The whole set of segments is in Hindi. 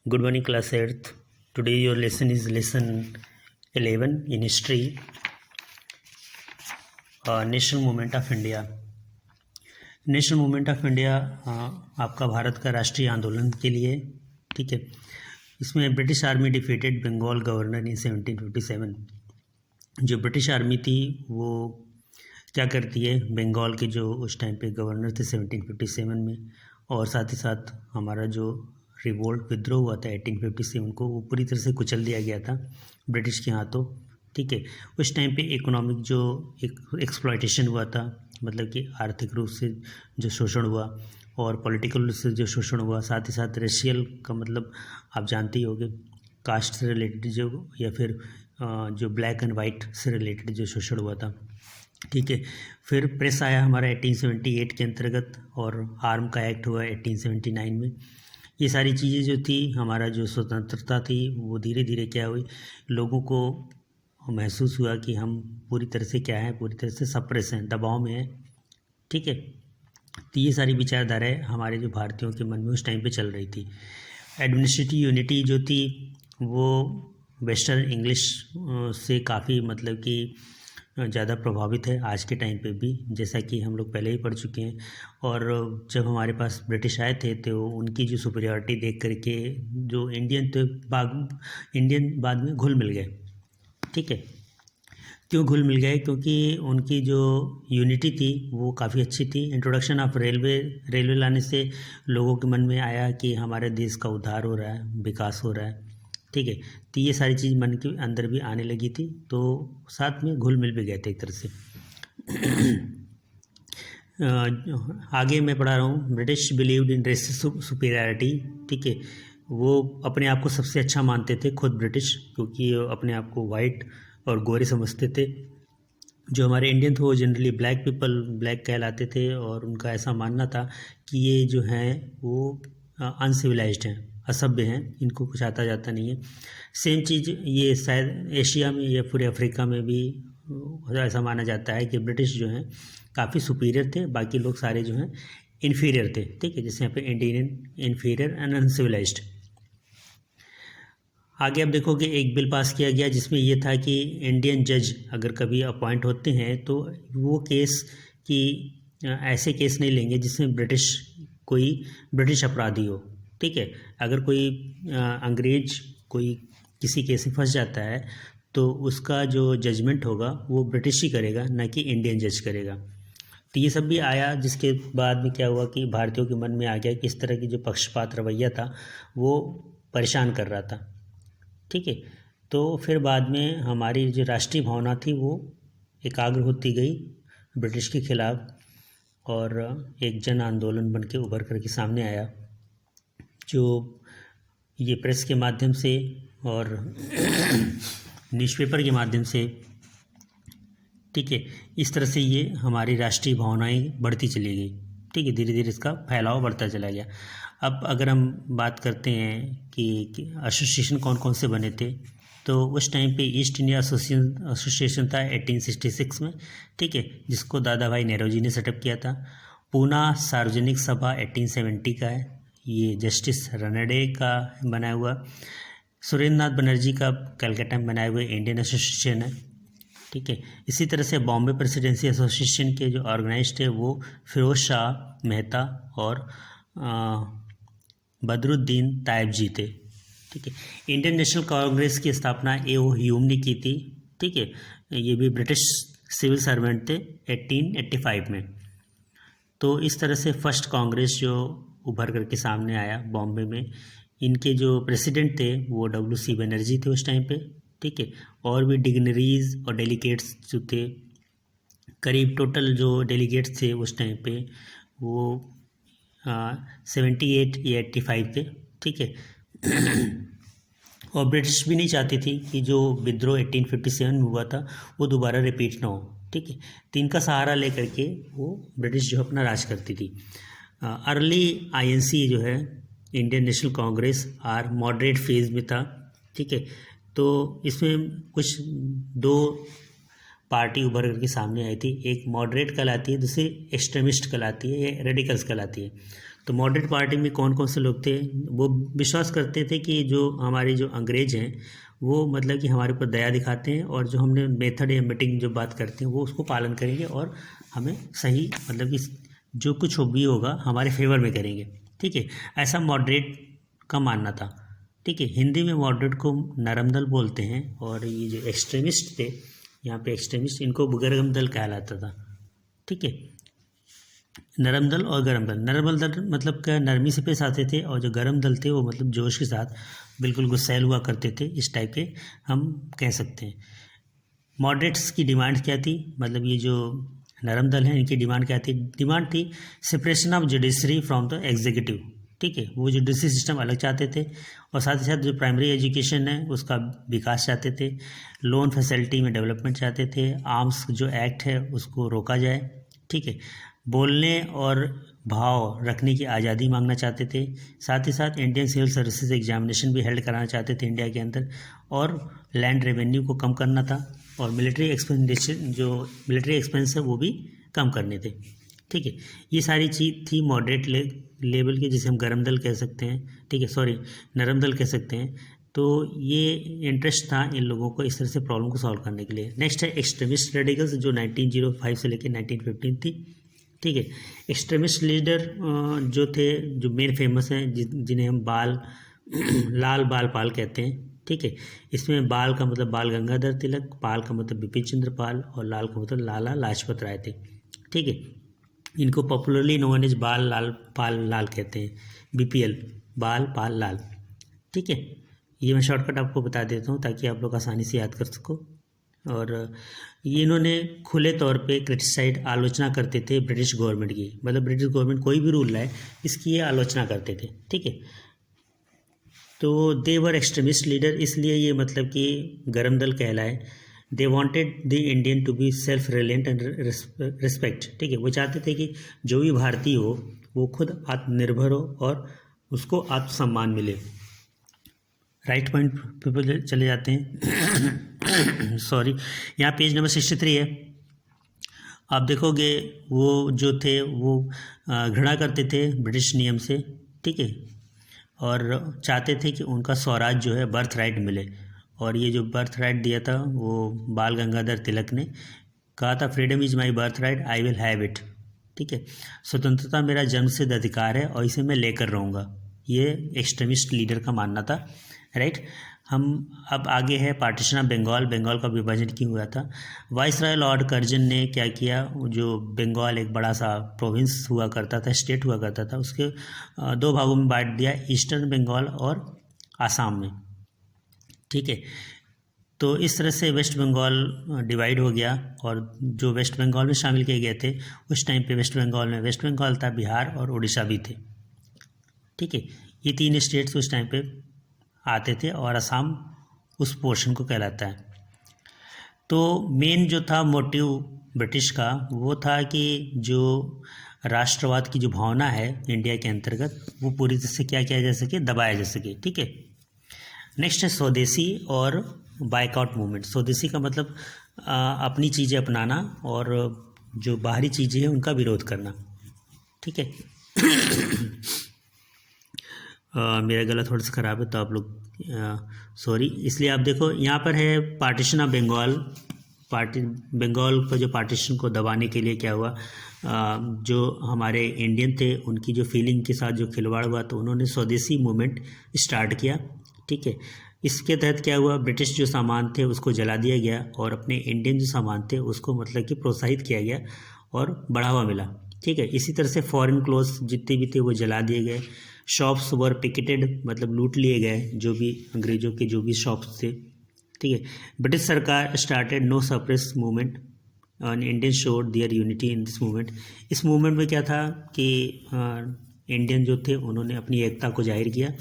Good morning, class 8th. Today your lesson is lesson 11 in history, national movement of India. National movement of India आपका भारत का राष्ट्रीय आंदोलन के लिए, ठीक है। इसमें British army defeated Bengal governor in 1757। जो ब्रिटिश आर्मी थी वो क्या करती है, बंगाल के जो उस टाइम पे गवर्नर थे 1757 में, और साथ ही साथ हमारा जो रिवोल्ट विद्रोह हुआ था 1857 को, वो पूरी तरह से कुचल दिया गया था ब्रिटिश के हाथों, ठीक है। उस टाइम पे इकोनॉमिक जो एक्सप्लॉयटेशन हुआ था, मतलब कि आर्थिक रूप से जो शोषण हुआ और पॉलिटिकल रूप से जो शोषण हुआ, साथ ही साथ रेशियल का मतलब आप जानते ही होंगे, कास्ट से रिलेटेड जो, या फिर जो ब्लैक एंड वाइट से रिलेटेड जो शोषण हुआ था, ठीक है। फिर प्रेस आया हमारा 1878 के अंतर्गत, और आर्म का एक्ट हुआ 1879 में। ये सारी चीज़ें जो थी, हमारा जो स्वतंत्रता थी वो धीरे धीरे क्या हुई, लोगों को महसूस हुआ कि हम पूरी तरह से क्या है, पूरी तरह से सप्रेस हैं, दबाव में हैं, ठीक है। तो ये सारी विचारधाराएं हमारे जो भारतीयों के मन में उस टाइम पे चल रही थी। एडमिनिस्ट्रेटिव यूनिटी जो थी वो वेस्टर्न इंग्लिश से काफ़ी मतलब कि ज़्यादा प्रभावित है आज के टाइम पे भी, जैसा कि हम लोग पहले ही पढ़ चुके हैं। और जब हमारे पास ब्रिटिश आए थे तो उनकी जो सुपीरियॉरिटी देख करके जो इंडियन बाद में घुल मिल गए, ठीक है। क्यों घुल मिल गए? क्योंकि उनकी जो यूनिटी थी वो काफ़ी अच्छी थी। इंट्रोडक्शन ऑफ रेलवे लाने से लोगों के मन में आया कि हमारे देश का उद्धार हो रहा है, विकास हो रहा है, ठीक है। तो ये सारी चीज़ मन के अंदर भी आने लगी थी, तो साथ में घुल मिल भी गए थे एक तरह से। आगे मैं पढ़ा रहा हूँ, British believed in race superiority, ठीक है। वो अपने आप को सबसे अच्छा मानते थे खुद ब्रिटिश, क्योंकि अपने आप को वाइट और गोरे समझते थे। जो हमारे इंडियन थे वो जनरली ब्लैक कहलाते थे, और उनका ऐसा मानना था कि ये जो हैं वो अनसिविलाइज्ड हैं, असभ्य हैं, इनको कुछ आता जाता नहीं है। सेम चीज़ ये शायद एशिया में या पूरे अफ्रीका में भी ऐसा माना जाता है कि ब्रिटिश जो हैं काफ़ी सुपीरियर थे, बाकी लोग सारे जो हैं इन्फीरियर थे, ठीक है। जैसे यहाँ पे इंडियन इन्फीरियर एंड अनसिविलाइज्ड। आगे आप देखोगे एक बिल पास किया गया जिसमें ये था कि इंडियन जज अगर कभी अपॉइंट होते हैं तो वो केस की ऐसे केस नहीं लेंगे जिसमें कोई ब्रिटिश अपराधी हो, ठीक है। अगर कोई अंग्रेज कोई किसी केस में फंस जाता है तो उसका जो जजमेंट होगा वो ब्रिटिश ही करेगा, ना कि इंडियन जज करेगा। तो ये सब भी आया, जिसके बाद में क्या हुआ कि भारतीयों के मन में आ गया कि इस तरह की जो पक्षपात रवैया था वो परेशान कर रहा था, ठीक है। तो फिर बाद में हमारी जो राष्ट्रीय भावना थी वो एकाग्र होती गई ब्रिटिश के खिलाफ, और एक जन आंदोलन बन के उभर करके सामने आया, जो ये प्रेस के माध्यम से और न्यूज़पेपर के माध्यम से, ठीक है, इस तरह से ये हमारी राष्ट्रीय भावनाएं बढ़ती चली गई, ठीक है। धीरे धीरे इसका फैलाव बढ़ता चला गया। अब अगर हम बात करते हैं कि एसोसिएशन कौन कौन से बने थे, तो उस टाइम पे ईस्ट इंडिया एसोसिएशन था 1866 में, ठीक है, जिसको दादा भाई नेहरू ने सेटअप किया था। पूना सार्वजनिक सभा 1870 का है, ये जस्टिस रनडे का बनाया हुआ। सुरेंद्र नाथ बनर्जी का कलकत्ता में बनाए हुए इंडियन एसोसिएशन है, ठीक है। इसी तरह से बॉम्बे प्रेसिडेंसी एसोसिएशन के जो ऑर्गेनाइज्ड है वो फिरोज शाह मेहता और बदरुद्दीन तायब जी थे, ठीक है। इंडियन नेशनल कांग्रेस की स्थापना A.O. ह्यूम ने की थी, ठीक है। ये भी ब्रिटिश सिविल सर्वेंट थे 1885 में। तो इस तरह से फर्स्ट कांग्रेस जो उभर करके सामने आया बॉम्बे में, इनके जो प्रेसिडेंट थे वो W.C. बनर्जी थे उस टाइम पे, ठीक है। और भी डिग्नरीज और डेलीगेट्स जो थे, करीब टोटल जो डेलीगेट्स थे उस टाइम पे वो 78 या 85 थे, ठीक है। और ब्रिटिश भी नहीं चाहती थी कि जो विद्रोह 1857 में हुआ था वो दोबारा रिपीट ना हो, ठीक है। तो इनका सहारा लेकर के वो ब्रिटिश जो अपना राज करती थी। अर्ली INC जो है Indian National Congress are moderate phase में था, ठीक है। तो इसमें कुछ दो पार्टी उभर करके सामने आई थी, एक मॉडरेट कहलाती है, दूसरी एक्सट्रीमिस्ट कहलाती है, या रेडिकल्स कहलाती है। तो मॉडरेट पार्टी में कौन कौन से लोग थे? वो विश्वास करते थे कि जो हमारे जो अंग्रेज हैं वो मतलब कि हमारे ऊपर दया दिखाते हैं और जो हमने मेथड या मीटिंग जो बात करते हैं वो उसको पालन करेंगे और हमें सही मतलब कि जो कुछ भी होगा हमारे फेवर में करेंगे। ठीक है, ऐसा मॉडरेट का मानना था। ठीक है, हिंदी में मॉडरेट को नरम दल बोलते हैं और ये जो एक्सट्रीमिस्ट थे यहाँ पे एक्सट्रीमिस्ट, इनको गर्म दल कहलाता था। ठीक है, नरम दल और गर्म दल। नरम दल मतलब क्या, नरमी से पेश आते थे, और जो गर्म दल थे वो मतलब जोश के साथ बिल्कुल गुस्सैल हुआ करते थे, इस टाइप के हम कह सकते हैं। मॉडरेट्स की डिमांड क्या थी? मतलब ये जो नरम दल है इनकी डिमांड क्या थी? डिमांड थी separation of judiciary from the executive. ठीक है, वो जुडिशरी सिस्टम अलग चाहते थे और साथ ही साथ जो प्राइमरी एजुकेशन है उसका विकास चाहते थे, लोन फैसिलिटी में डेवलपमेंट चाहते थे, आर्म्स जो एक्ट है उसको रोका जाए। ठीक है, बोलने और भाव रखने की आज़ादी मांगना चाहते थे, साथ ही साथ इंडियन सिविल सर्विसेज एग्जामिनेशन भी हेल्ड कराना चाहते थे इंडिया के अंदर, और लैंड रेवेन्यू को कम करना था, और मिलिट्री एक्सपेंडिचर जो मिलिट्री एक्सपेंस है वो भी कम करने थे। ठीक है, ये सारी चीज़ थी मॉडरेट लेवल के, जिसे हम गर्म दल कह सकते हैं। ठीक है, सॉरी नरम दल कह सकते हैं। तो ये इंटरेस्ट था इन लोगों को इस तरह से प्रॉब्लम को सॉल्व करने के लिए। नेक्स्ट है एक्सट्रीमिस्ट रेडिकल्स, जो 1905 से लेकर 1915 थी। ठीक है, एक्सट्रीमिस्ट लीडर जो थे, जो मेन फेमस हैं, जिन्हें हम लाल बाल पाल कहते हैं। ठीक है, इसमें बाल का मतलब बाल गंगाधर तिलक, पाल का मतलब बिपिन चंद्र पाल और लाल का मतलब लाला लाजपत राय थे। ठीक है, इनको पॉपुलरली नोन एज बाल लाल पाल लाल कहते हैं, BPL, बाल पाल लाल। ठीक है, ये मैं शॉर्टकट आपको बता देता हूँ ताकि आप लोग आसानी से याद कर सको। और ये इन्होंने खुले तौर पे क्रिटिसाइड आलोचना करते थे ब्रिटिश गवर्नमेंट की, मतलब ब्रिटिश गवर्नमेंट कोई भी रूल लाए इसकी ये आलोचना करते थे। ठीक है, तो दे वर एक्सट्रीमिस्ट लीडर, इसलिए ये मतलब कि गर्म दल कहलाए। They wanted the Indian to be self reliant and respect. ठीक है, वो चाहते थे कि जो भी भारतीय हो वो खुद आत्मनिर्भर हो और उसको आत्मसम्मान मिले। राइट पॉइंट पे चले जाते हैं। सॉरी, यहाँ पेज नंबर 63 है। आप देखोगे वो जो थे वो घृणा करते थे ब्रिटिश नियम से। ठीक है, और चाहते थे कि उनका स्वराज जो है बर्थ राइट मिले, और ये जो बर्थ राइट दिया था वो बाल गंगाधर तिलक ने कहा था, freedom is my birth right, I will have it. ठीक है, स्वतंत्रता मेरा जन्मसिद्ध अधिकार है और इसे मैं लेकर रहूँगा, ये एक्सट्रीमिस्ट लीडर का मानना था। राइट, हम अब आगे है पार्टीशन ऑफ बंगाल। बंगाल का विभाजन क्यों हुआ था? वाइसराय लॉर्ड कर्जन ने क्या किया, जो बंगाल एक बड़ा सा प्रोविंस हुआ करता था, स्टेट हुआ करता था, उसके दो भागों में बांट दिया, ईस्टर्न बंगाल और आसाम में। ठीक है, तो इस तरह से वेस्ट बंगाल डिवाइड हो गया, और जो वेस्ट बंगाल में शामिल किए गए थे उस टाइम पे वेस्ट बंगाल में वेस्ट बंगाल था, बिहार और उड़ीसा भी थे। ठीक है, ये तीन स्टेट्स उस टाइम पे आते थे और असम उस पोर्शन को कहलाता है। तो मेन जो था मोटिव ब्रिटिश का वो था कि जो राष्ट्रवाद की जो भावना है इंडिया के अंतर्गत वो पूरी तरह से क्या किया जा सके, दबाया जा सके। ठीक है, नेक्स्ट है स्वदेशी और बायकॉट मूवमेंट। स्वदेशी का मतलब अपनी चीज़ें अपनाना, और जो बाहरी चीज़ें हैं उनका विरोध करना। ठीक है, मेरा गला थोड़ा सा ख़राब है तो आप लोग सॉरी। इसलिए आप देखो यहाँ पर है पार्टीशन ऑफ बंगाल। बंगाल का जो पार्टीशन को दबाने के लिए क्या हुआ, जो हमारे इंडियन थे उनकी जो फीलिंग के साथ जो खिलवाड़ हुआ, तो उन्होंने स्वदेशी मूवमेंट स्टार्ट किया। ठीक है, इसके तहत क्या हुआ, ब्रिटिश जो सामान थे उसको जला दिया गया और अपने इंडियन जो सामान थे उसको मतलब कि प्रोत्साहित किया गया और बढ़ावा मिला। ठीक है, इसी तरह से फॉरेन क्लोथ्स जितने भी थे वो जला दिए गए, शॉप्स वर पिकेटेड, मतलब लूट लिए गए जो भी अंग्रेज़ों के जो भी शॉप्स थे। ठीक है, ब्रिटिश सरकार स्टार्टेड नो सप्रेस मूवमेंट और Indian showed there unity in this movement. इस मूवमेंट में क्या था कि इंडियन जो थे उन्होंने अपनी एकता को जाहिर किया।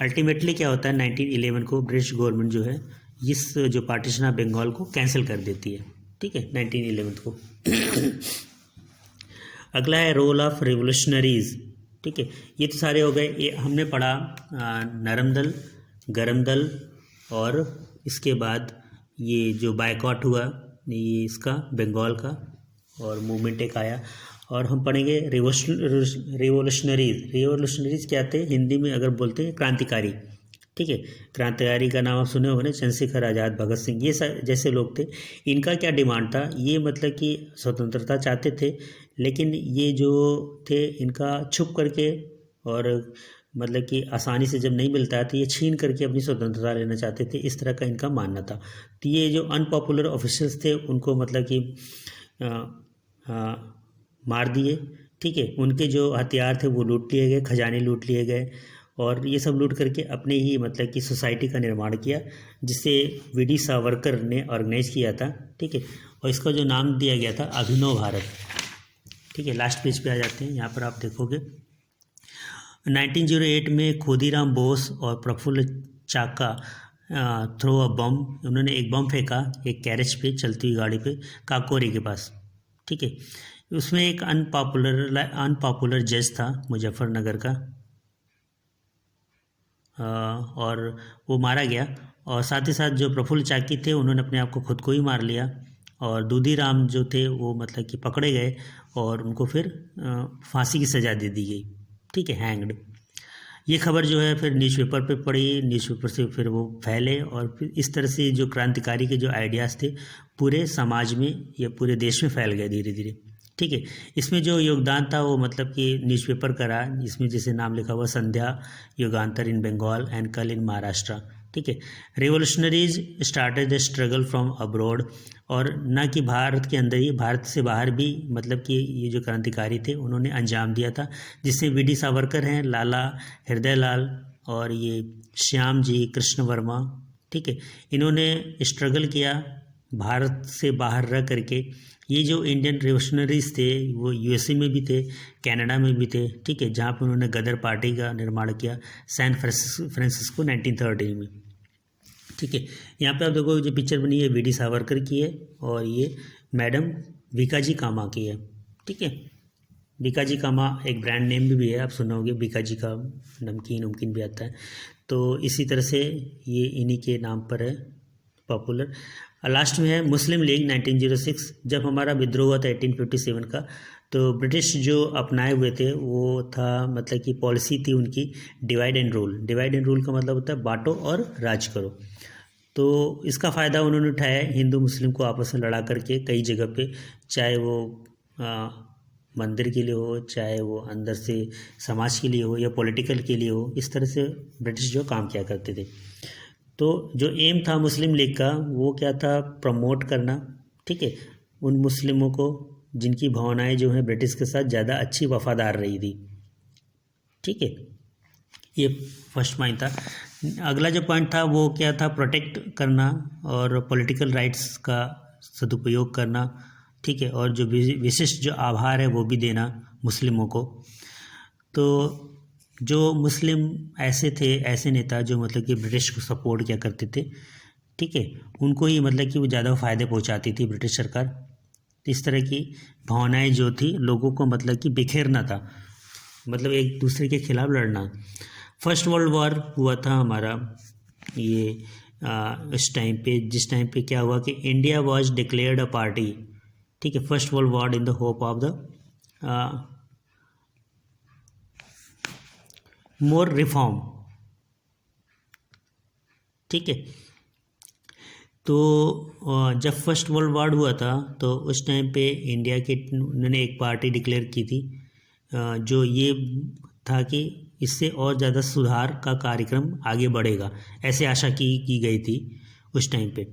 अल्टीमेटली क्या होता है, 1911 को ब्रिटिश गवर्नमेंट जो है इस जो पार्टीशन ऑफ बंगाल को कैंसिल कर देती है। ठीक है, 1911 को। अगला है रोल ऑफ रिवोल्यूशनरीज। ठीक है, ये तो सारे हो गए, ये हमने पढ़ा नरम दल, गरम दल, और इसके बाद ये जो बायकॉट हुआ ये इसका बंगाल का, और मूवमेंट एक आया, और हम पढ़ेंगे रिवोल्यूशनरीज। रिवोल्यूशनरीज क्या थे, हिंदी में अगर बोलते हैं क्रांतिकारी, ठीक है। क्रांतिकारी का नाम आप सुने होंगे ना, चंद्रशेखर आज़ाद, भगत सिंह, ये जैसे लोग थे। इनका क्या डिमांड था, ये मतलब कि स्वतंत्रता चाहते थे, लेकिन ये जो थे इनका छुप करके और मतलब कि आसानी से जब नहीं मिलता है तो ये छीन करके अपनी स्वतंत्रता लेना चाहते थे, इस तरह का इनका मानना था। तो ये जो अनपॉपुलर ऑफिसर्स थे उनको मतलब कि आ, आ, मार दिए, ठीक है। उनके जो हथियार थे वो लूट लिए गए, खजाने लूट लिए गए, और ये सब लूट करके अपने ही मतलब कि सोसाइटी का निर्माण किया, जिसे वीडी सावरकर ने ऑर्गेनाइज किया था, ठीक है। और इसका जो नाम दिया गया था अभिनव भारत, ठीक है। लास्ट पेज पे आ जाते हैं, यहाँ पर आप देखोगे 1908 में खुदीराम बोस और प्रफुल्ल चाका थ्रो अ बम, उन्होंने एक बम फेंका एक कैरेज पे, चलती हुई गाड़ी पे, काकोरी के पास, ठीक है। उसमें एक अनपॉपुलर जज था मुजफ्फरनगर का, और वो मारा गया। और साथ ही साथ जो प्रफुल्ल चाकी थे उन्होंने अपने आप को खुद को ही मार लिया, और दूधीराम जो थे वो मतलब कि पकड़े गए और उनको फिर फांसी की सज़ा दे दी गई, ठीक है, हैंग्ड। ये खबर जो है फिर न्यूज़पेपर पे पड़ी, न्यूज़पेपर से फिर वो फैले, और फिर इस तरह से जो क्रांतिकारी के जो आइडियाज़ थे पूरे समाज में या पूरे देश में फैल गए धीरे धीरे, ठीक है। इसमें जो योगदान था वो मतलब कि न्यूज़पेपर का रहा, इसमें जैसे नाम लिखा हुआ संध्या युगांतर इन बंगाल एंड कल इन महाराष्ट्र, ठीक है। Revolutionaries started the struggle from abroad, और न कि भारत के अंदर ही, भारत से बाहर भी मतलब कि ये जो क्रांतिकारी थे उन्होंने अंजाम दिया था, जिससे वी.डी. सावरकर हैं, लाला हृदयलाल और ये श्याम जी कृष्ण वर्मा, ठीक है। इन्होंने स्ट्रगल किया भारत से बाहर रह करके। ये जो इंडियन रिवोल्यूशनरीज थे वो यूएसए में भी थे, कनाडा में भी थे, ठीक है, जहाँ पर उन्होंने गदर पार्टी का निर्माण किया सैन फ्रांसिस्को 1913 में, ठीक है। यहाँ पे आप देखो जो पिक्चर बनी है वी.डी. सावरकर की है, और ये मैडम भीकाजी कामा की है, ठीक है। भीकाजी कामा एक ब्रांड नेम भी है, आप सुना होंगे, भीकाजी का नमकीन भी आता है, तो इसी तरह से ये इन्हीं के नाम पर है पॉपुलर। लास्ट में है मुस्लिम लीग 1906। जब हमारा विद्रोह हुआ था 1857 का, तो ब्रिटिश जो अपनाए हुए थे वो था मतलब कि पॉलिसी थी उनकी divide and rule. Divide and rule का मतलब होता है बांटो और राज करो। तो इसका फ़ायदा उन्होंने उठाया हिंदू मुस्लिम को आपस में लड़ा करके कई जगह पे, चाहे वो मंदिर के लिए हो, चाहे वो अंदर से समाज के लिए हो या पॉलिटिकल के लिए हो, इस तरह से ब्रिटिश जो काम किया करते थे। तो जो एम था मुस्लिम लीग का वो क्या था, प्रमोट करना, ठीक है, उन मुस्लिमों को जिनकी भावनाएं जो हैं ब्रिटिश के साथ ज़्यादा अच्छी वफादार रही थी, ठीक है। ये फर्स्ट पॉइंट था। अगला जो पॉइंट था वो क्या था, प्रोटेक्ट करना और पॉलिटिकल राइट्स का सदुपयोग करना, ठीक है, और जो विशिष्ट जो आभार है वो भी देना मुस्लिमों को। तो जो मुस्लिम ऐसे थे, ऐसे नेता जो मतलब कि ब्रिटिश को सपोर्ट किया करते थे, ठीक है, उनको ही मतलब कि वो ज़्यादा फ़ायदे पहुंचाती थी ब्रिटिश सरकार। तो इस तरह की भावनाएं जो थी लोगों को मतलब कि बिखेरना था, मतलब एक दूसरे के खिलाफ लड़ना। फर्स्ट वर्ल्ड वॉर हुआ था हमारा ये इस टाइम पे, जिस टाइम पे क्या हुआ कि India was declared a party, ठीक है, first world war in the hope of the more reform, ठीक है। तो जब फर्स्ट वर्ल्ड वॉर हुआ था तो उस टाइम पे इंडिया के उन्होंने एक पार्टी डिक्लेयर की थी, जो ये था कि इससे और ज़्यादा सुधार का कार्यक्रम आगे बढ़ेगा, ऐसे आशा की गई थी उस टाइम पे।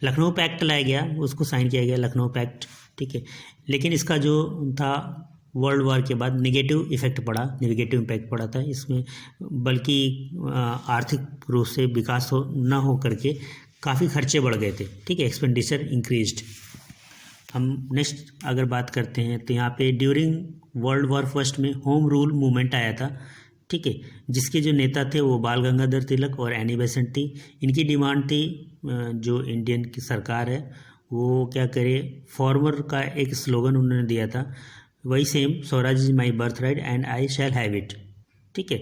लखनऊ पैक्ट लाया गया, उसको साइन किया गया लखनऊ पैक्ट, ठीक है। लेकिन इसका जो था वर्ल्ड वॉर के बाद नेगेटिव इफेक्ट पड़ा, नेगेटिव इम्पैक्ट पड़ा था इसमें, बल्कि आर्थिक रूप से विकास ना हो करके काफ़ी खर्चे बढ़ गए थे, ठीक है, एक्सपेंडिचर इंक्रीज्ड। हम नेक्स्ट अगर बात करते हैं तो यहाँ पे ड्यूरिंग वर्ल्ड वॉर फर्स्ट में होम रूल मूवमेंट आया था, ठीक है, जिसके जो नेता थे वो बाल गंगाधर तिलक और एनी बेसेंट थी। इनकी डिमांड थी जो इंडियन की सरकार है वो क्या करे, फॉर्मर का एक स्लोगन उन्होंने दिया था, वही same, Swaraj is my birth right and I shall have it, ठीक है।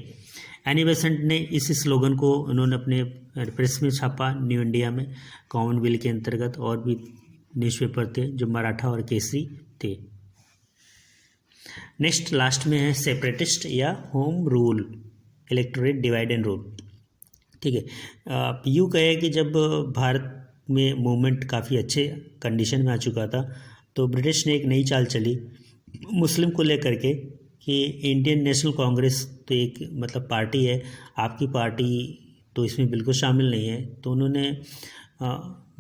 एनी बेसेंट ने इस स्लोगन को उन्होंने अपने प्रेस में छापा न्यू इंडिया में, कॉमनवेल्थ के अंतर्गत, और भी न्यूज़पेपर थे जो मराठा और केसरी थे। नेक्स्ट लास्ट में है सेपरेटिस्ट या home rule, electorate divide and rule. ठीक है, यूँ कहे कि जब भारत में मूवमेंट काफ़ी अच्छे कंडीशन में आ चुका था तो ब्रिटिश ने एक नई चाल चली मुस्लिम को लेकर के कि इंडियन नेशनल कांग्रेस तो एक मतलब पार्टी है, आपकी पार्टी तो इसमें बिल्कुल शामिल नहीं है। तो उन्होंने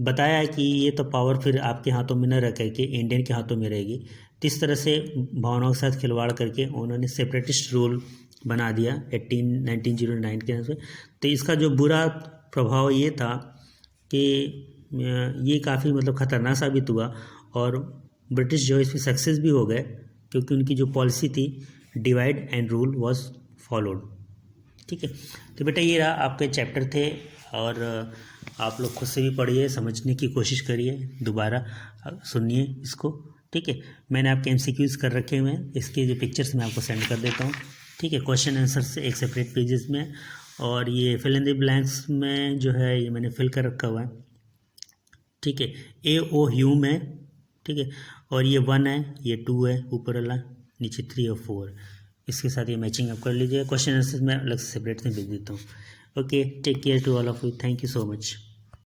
बताया कि ये तो पावर फिर आपके हाथों में न रह करके इंडियन के हाथों में रहेगी। तो इस तरह से भावनाओं के साथ खिलवाड़ करके उन्होंने सेपरेटिस्ट रूल बना दिया 1909 के अंदर। तो इसका जो बुरा प्रभाव ये था कि ये काफ़ी मतलब ख़तरनाक साबित हुआ और ब्रिटिश जो इसमें सक्सेस भी हो गए क्योंकि उनकी जो पॉलिसी थी divide and rule was followed. ठीक है, तो बेटा ये रहा आपके चैप्टर थे और आप लोग खुद से भी पढ़िए, समझने की कोशिश करिए, दोबारा सुनिए इसको। ठीक है, मैंने आपके MCQs कर रखे हुए हैं, इसके जो पिक्चर्स मैं आपको सेंड कर देता हूँ। ठीक है, क्वेश्चन आंसर से एक सेपरेट पेजेस में, और ये फिल इन द ब्लैंक्स में जो है ये मैंने फिल कर रखा हुआ है। ठीक है, AO ह्यूम है। ठीक है, और ये 1 है, ये 2 है, ऊपर वाला, नीचे 3 और 4। इसके साथ ये मैचिंग आप कर लीजिए। क्वेश्चन आंसर मैं अलग से सेपरेट में भेज देता हूँ। Okay, take care to all of you, thank you so much.